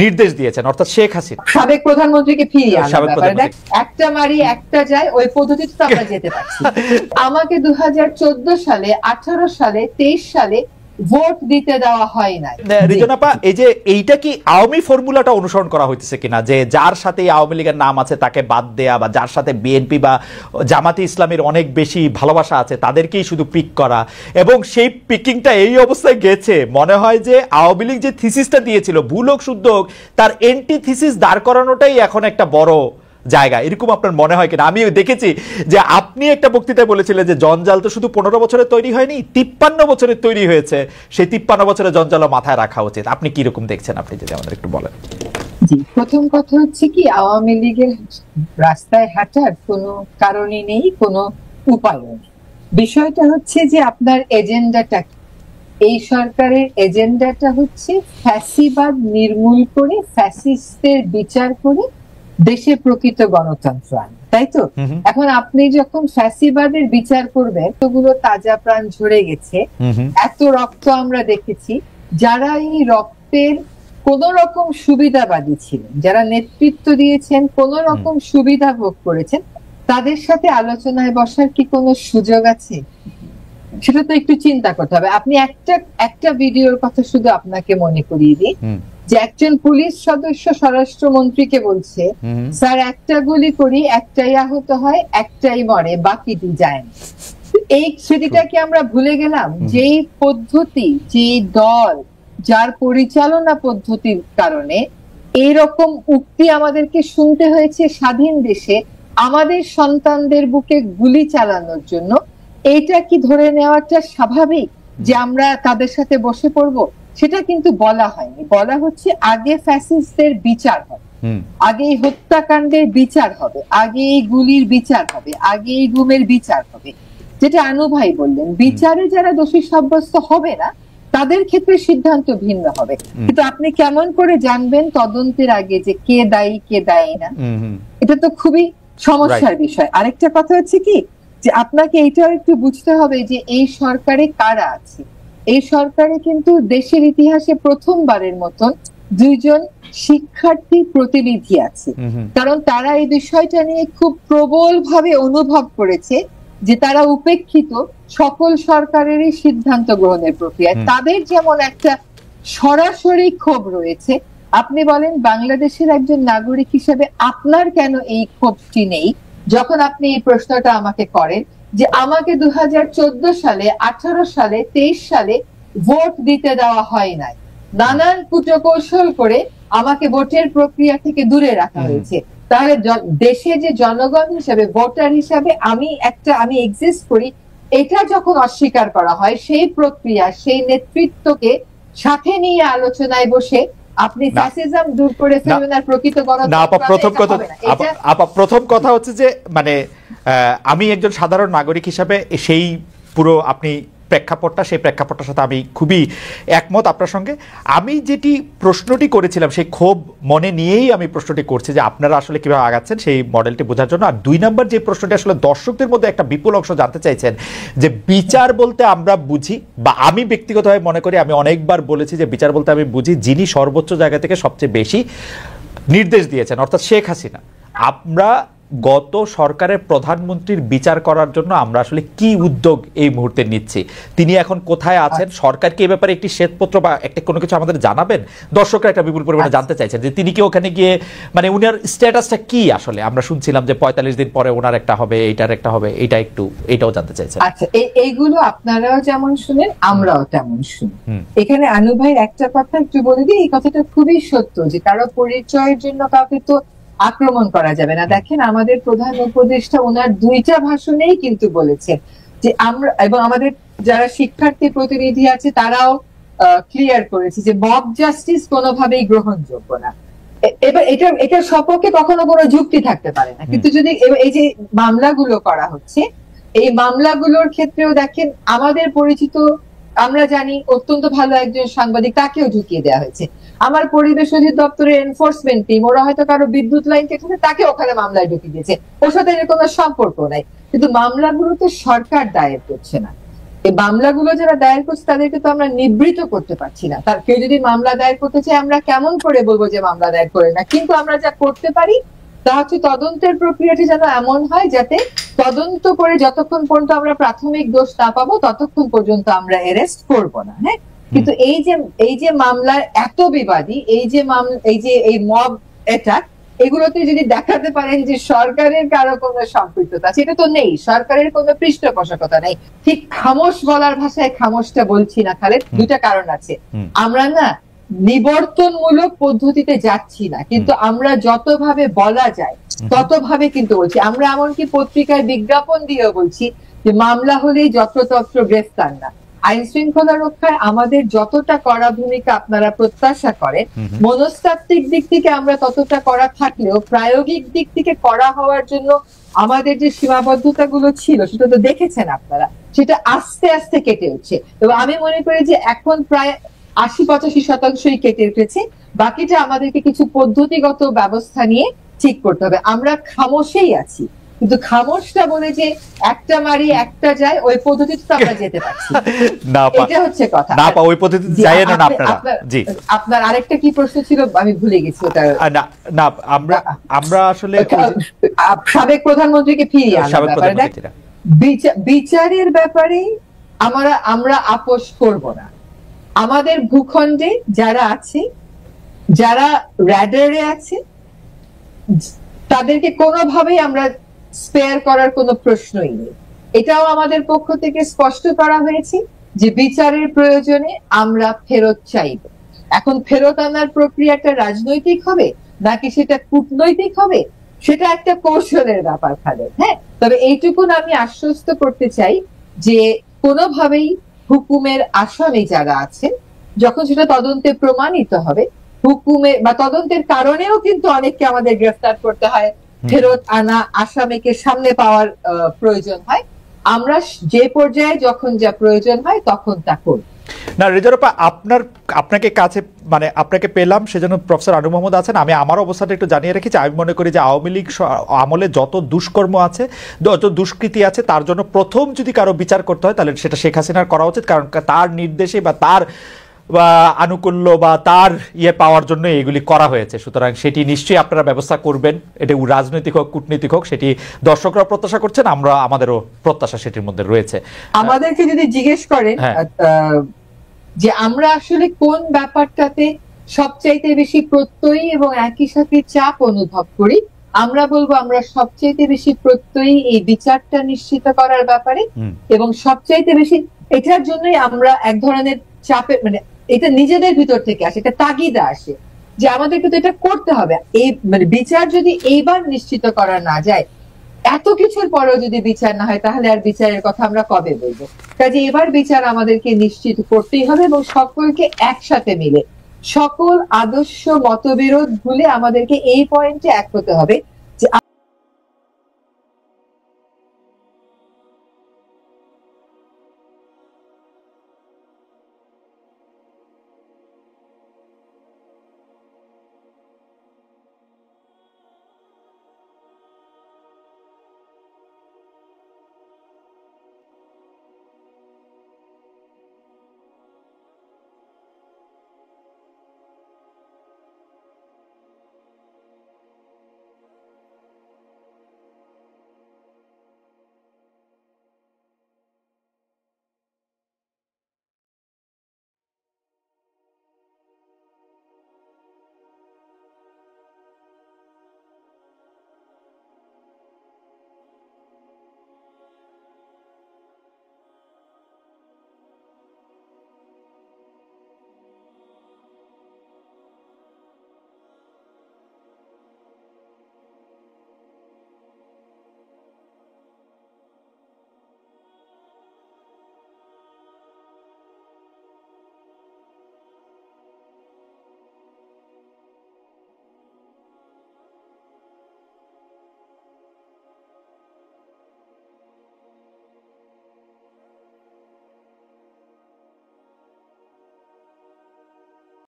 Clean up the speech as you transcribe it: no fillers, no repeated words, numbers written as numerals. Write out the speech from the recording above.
নির্দেশ দিয়েছেন, অর্থাৎ শেখ হাসিনা সাবেক প্রধানমন্ত্রীকে ফিরিয়ে আনার ব্যাপারে। একটা মারি একটা যায়, ওই পদ্ধতিতে তো আমরা যেতে পারছি। আমাকে 2014 সালে, 18 সালে, 23 সালে ভোট দিতে দেওয়া হয় না। রিজন আপা, এই যে এইটা কি আওয়ামী ফর্মুলাটা অনুসরণ করা হইতেছে কিনা, যে যার সাথে আওয়ামী লীগের নাম আছে তাকে বাদ দেয়া, বা যার সাথে বিএনপি বা জামাতে ইসলামের অনেক বেশি ভালোবাসা আছে তাদেরকেই শুধু পিক করা, এবং সেই পিকিংটা এই অবস্থায় গেছে মনে হয় যে আওয়ামী লীগ যে থিসিসটা দিয়েছিল ভুল হোক শুদ্ধ হোক, তার এন্টি থিসিস দাঁড় করানোটাই এখন একটা বড় জায়গা, এরকম আপনার মনে হয় কিনা? আমি দেখেছি যে আপনি একটা বক্তৃতায় বলেছিলেন যে জঞ্জাল তো শুধু 15 বছরে তৈরি হয়নি, 53 বছরে তৈরি হয়েছে, সেই 53 বছরের জঞ্জাল মাথায় রাখা উচিত। আপনি কি রকম দেখছেন, আপনি যদি আমাদের একটু বলেন। জি, প্রথম কথা হচ্ছে কি, আওয়ামী লীগের রাস্তায় হাঁটার কোনো কারণই নেই, কোনো উপায় নেই। বিষয়টা হচ্ছে যে আপনার এজেন্ডাটা, এই সরকারের এজেন্ডাটা হচ্ছে ফ্যাসিবাদ নির্মূল করে, ফ্যাসিস্টদের বিচার করে দেশে প্রকৃত গণতন্ত্র আনে, তাই তো? এখন আপনি যখন ফ্যাসিবাদের বিচার করবেন, এতগুলো তাজা প্রাণ ঝরে গেছে, এত রক্ত আমরা দেখেছি, যারা এই রক্তের কোন রকম সুবিধাবাদী ছিলেন, যারা নেতৃত্ব দিয়েছেন, কোন রকম সুবিধা ভোগ করেছেন, তাদের সাথে আলোচনায় বসার কি কোনো সুযোগ আছে? সেটা তো একটু চিন্তা করতে হবে। আপনি একটা ভিডিওর কথা শুধু আপনাকে মনে করিয়ে দিই, যে একজন পুলিশ সদস্য স্বরাষ্ট্রমন্ত্রীকে বলছে, স্যার একটা গুলি করি, একটাই আহত হয়, একটাই মরে, বাকিটি যায় না। এই স্মৃতিটা কি আমরা ভুলে গেলাম? যেই পদ্ধতি, যেই দল, যার পরিচালনা পদ্ধতির কারণে এইরকম উক্তি আমাদেরকে শুনতে হয়েছে স্বাধীন দেশে, আমাদের সন্তানদের বুকে গুলি চালানোর জন্য, এইটা কি ধরে নেওয়াটা স্বাভাবিক যে আমরা তাদের সাথে বসে পড়বো? সেটা কিন্তু বলা হয়নি। বলা হচ্ছে আগে ফ্যাসিস্টদের বিচার হবে, আগে এই হত্যাকাণ্ডের বিচার হবে, আগে এই গুলির বিচার হবে, আগে এই গুমের বিচার হবে। যেটা আনু ভাই বললেন, বিচারে যারা দোষী সাব্যস্ত হবে না তাদের ক্ষেত্রে সিদ্ধান্ত ভিন্ন হবে। কিন্তু আপনি কেমন করে জানবেন তদন্তের আগে যে কে দায়ী কে দায়ী না? এটা তো খুবই সমস্যার বিষয়। আরেকটা কথা হচ্ছে কি, যে আপনাকে এটাও একটু বুঝতে হবে যে এই সরকারে কারা আছে। এই সরকারে কিন্তু দেশের ইতিহাসে প্রথমবারের মতন 2 জন শিক্ষার্থী প্রতিনিধি আছে, কারণ তারা এই বিষয়টা নিয়ে খুব প্রবল ভাবে অনুভব করেছে যে তারা উপেক্ষিত সকল সরকারেরই সিদ্ধান্ত গ্রহণের প্রক্রিয়ায়। তাদের যেমন একটা সরাসরি ক্ষোভ রয়েছে। আপনি বলেন বাংলাদেশের একজন নাগরিক হিসেবে আপনার কেন এই ক্ষোভটি নেই? যখন আপনি এই প্রশ্নটা আমাকে করেন যে আমাকে 2014 সালে, 18 সালে, 23 সালে ভোট দিতে দেওয়া হয় নাই, নানান কুটকৌশল করে আমাকে ভোটের প্রক্রিয়া থেকে দূরে রাখা হয়েছে, তাহলে দেশে যে জনগণ হিসেবে, ভোটার হিসাবে আমি এক্সিস্ট করি, এটা যখন অস্বীকার করা হয়, সেই প্রক্রিয়া, সেই নেতৃত্বকে সাথে নিয়ে আলোচনায় বসে আপনি ফ্যাসিজম দূর করে ফেলবেন আর প্রকৃত গণতন্ত্র। প্রথম কথা হচ্ছে যে মানে আমি একজন সাধারণ নাগরিক হিসাবে সেই পুরো আপনি প্রেক্ষাপটটা, সেই প্রেক্ষাপটটার সাথে আমি খুবই একমত আপনার সঙ্গে। আমি যেটি প্রশ্নটি করেছিলাম সেই ক্ষোভ মনে নিয়েই আমি প্রশ্নটি করছি যে আপনারা আসলে কিভাবে আগাচ্ছেন সেই মডেলটি বোঝার জন্য। আর 2 নম্বর যে প্রশ্নটি আসলে দর্শকদের মধ্যে একটা বিপুল অংশ জানতে চাইছেন যে বিচার বলতে আমরা বুঝি, বা আমি ব্যক্তিগতভাবে মনে করি, আমি অনেকবার বলেছি যে বিচার বলতে আমি বুঝি যিনি সর্বোচ্চ জায়গা থেকে সবচেয়ে বেশি নির্দেশ দিয়েছেন, অর্থাৎ শেখ হাসিনা। আমরা গত সরকারের প্রধানমন্ত্রীর বিচার করার জন্য আমরা আসলে কি উদ্যোগ এই মুহূর্তে নিচ্ছি? তিনি এখন কোথায় আছেন? সরকার কি এই ব্যাপারে একটি শ্বেতপত্র বা একটা কোনো কিছু আমাদের জানাবেন? দর্শকরা একটা বিপুল পরিমাণে জানতে চাইছেন যে তিনি কি ওখানে গিয়ে মানে উনার স্ট্যাটাসটা কি আসলে? আমরা শুনছিলাম যে 45 দিন পরে ওনার একটা হবে, এইটার একটা হবে, এটাও জানতে চাইছেন। আচ্ছা, এইগুলো আপনারাও যেমন শুনেন আমরাও তেমন শুনি। এখানে আনু ভাই একটা কথা একটু বলে দিই, এই কথাটা খুবই সত্য যে কারো পরিচয়ের জন্য কাউকে তো আক্রমণ করা যাবে না। দেখেন, আমাদের প্রধান উপদেষ্টা ওনার 2টা ভাষণেই কিন্তু বলেছেন যে আমরা, এবং আমাদের যারা শিক্ষার্থী প্রতিনিধি আছে তারাও ক্লিয়ার করেছে যে মব জাস্টিস কোনোভাবেই গ্রহণযোগ্য না। এবার এটার সপক্ষে কখনো কোনো যুক্তি থাকতে পারে না। কিন্তু যদি এই যে মামলাগুলো করা হচ্ছে, এই মামলাগুলোর ক্ষেত্রেও দেখেন আমাদের পরিচিত, আমরা জানি অত্যন্ত ভালো একজন সাংবাদিক, তাকেও ঢুকিয়ে দেওয়া হয়েছে। আমার পরিবেশ অধিদপ্তরের এনফোর্সমেন্ট টিম, ওরা হয়তো কারো বিদ্যুৎ লাইন কেটে তাকে ওখানে মামলায় ঢুকিয়ে দিয়েছে, ওর সাথে এর কোনো সম্পর্ক নাই। কিন্তু মামলাগুলো তো সরকার দায়ের করছে না, এই মামলাগুলো যারা দায়ের করছে তাদেরকে তো আমরা নিবৃত করতে পারছি না। তার কেউ যদি মামলা দায়ের করতে চায় আমরা কেমন করে বলবো যে মামলা দায়ের করে না? কিন্তু আমরা যা করতে পারি তা হচ্ছে তদন্তের প্রক্রিয়াটি যেন এমন হয় যাতে তদন্ত করে যতক্ষণ পর্যন্ত আমরা প্রাথমিক দোষ না পাবো ততক্ষণ পর্যন্ত আমরা অ্যারেস্ট করব না। হ্যাঁ, কিন্তু এই যে মামলার এত বিবাদী, এই মব অ্যাটাক, এগুলোতে যদি দেখাতে পারেন যে সরকারের কারো কোনো সম্পৃক্ততা, সেটা তো নেই, সরকারের কোনো পৃষ্ঠপোষকতা নেই। ঠিক খামোশ বলার ভাষায় খামোশটা বলছি না খালেদ, দুটা কারণ আছে। আমরা না নিবর্তনমূলক পদ্ধতিতে যাচ্ছি না, কিন্তু আমরা যতভাবে বলা যায় ততভাবে কিন্তু বলছি। আমরা এমনকি পত্রিকায় বিজ্ঞাপন দিয়েও বলছি যে মামলা হলেই যত্রতত্র গ্রেফতার না। আইন শৃঙ্খলা রক্ষায় আমাদের যতটা কড়া ভূমিকা আপনারা প্রত্যাশা করেন, মনস্তাত্ত্বিক দিক থেকে আমরা ততটা কড়া থাকলেও প্রায়োগিক দিক থেকে কড়া হওয়ার জন্য আমাদের যে সীমাবদ্ধতা গুলো ছিল সেটা তো দেখেছেন আপনারা, সেটা আস্তে আস্তে কেটে উঠছে। এবং আমি মনে করি যে এখন প্রায় ৮০-৮৫% কেটে উঠেছে, বাকিটা আমাদেরকে কিছু পদ্ধতিগত ব্যবস্থা নিয়ে ঠিক করতে হবে। আমরা খামোশেই আছি, কিন্তু খামোশটা বলে যে একটা মারি একটা যায় ওই পদ্ধতিতে তো আমরা যেতে পারছি না, এটা হচ্ছে কথা। না ওই পদ্ধতিতে যায় না আপনারা। জি, আপনার আরেকটা কি প্রশ্ন ছিল আমি ভুলে গেছি ওটা। না আমরা আসলে সাবেক প্রধানমন্ত্রীকে ফিরিয়ে আনার ব্যাপারে, বিচারের ব্যাপারে আমরা আপোষ করব না। আমাদের ভূখণ্ডে যারা আছে, যারা র্যাডারে আছে, তাদেরকে কোনোভাবেই আমরা স্পেয়ার করার কোনো প্রশ্নই নেই। এটাও আমাদের পক্ষ থেকে স্পষ্ট করা হয়েছে যে বিচারের প্রয়োজনে আমরা ফেরত চাইব। এখন ফেরত আনার প্রক্রিয়াটা রাজনৈতিক হবে নাকি সেটা কূটনৈতিক হবে, সেটা একটা কৌশলের ব্যাপার খালেদ। হ্যাঁ, তবে এইটুকুন আমি আশ্বস্ত করতে চাই যে কোনোভাবেই হুকুমের আসামি যারা আছেন, যখন সেটা তদন্তে প্রমাণিত হবে, হুকুমে বা তদন্তের কারণেও কিন্তু অনেককে আমাদের গ্রেফতার করতে হয়, ফেরত আনা আসামিকে সামনে পাওয়ার প্রয়োজন হয়। আমরা যে পর্যায়ে যখন যা প্রয়োজন হয় তখন তা করব। না রেজাউল আপা, আপনাকে কাছে মানে আপনাকে পেলাম সেজন্য প্রফেসর আনু মোহাম্মদ আছেন। আমি আমার অবস্থাটা একটু জানিয়ে রেখেছি। আমি মনে করি যে আওয়ামী লীগ আমলে যত দুষ্কর্ম আছে, যত দুষ্কৃতি আছে, তার জন্য প্রথম যদি কারো বিচার করতে হয় তাহলে সেটা শেখ হাসিনার করা উচিত, কারণ তার নির্দেশে বা তার আনুকূল্য বা তার পাওয়ার জন্য এগুলি করা হয়েছে। সুতরাং সেটি নিশ্চয়ই আপনারা ব্যবস্থা করবেন, এটা রাজনৈতিক হোক কূটনৈতিক হোক, সেটি দর্শকরা প্রত্যাশা করছেন, আমাদেরও প্রত্যাশা সেটির মধ্যে রয়েছে। আমাদেরকে যদি জিজ্ঞেস করেন যে আমরা আসলে কোন ব্যাপারটাতে সবচাইতে বেশি প্রত্যয়ী এবং একই সাথে চাপ অনুভব করি, আমরা বলবো আমরা সবচাইতে বেশি প্রত্যয়ী এই বিচারটা নিশ্চিত করার ব্যাপারে, এবং সবচাইতে বেশি এটার জন্যই আমরা এক ধরনের চাপে, মানে এটা নিজেদের ভিতর থেকে আসে, এটা তাগিদা আসে যে আমাদেরকে তো এটা করতে হবে। এই মানে বিচার যদি এইবার নিশ্চিত করা না যায়, এত কিছুর পরেও যদি বিচার না হয়, তাহলে আর বিচারের কথা আমরা কবে বলবো? কাজে এবার বিচার আমাদেরকে নিশ্চিত করতেই হবে, এবং সকলকে একসাথে মিলে সকল আদর্শ মতবিরোধ ভুলে আমাদেরকে এই পয়েন্টে এক হতে হবে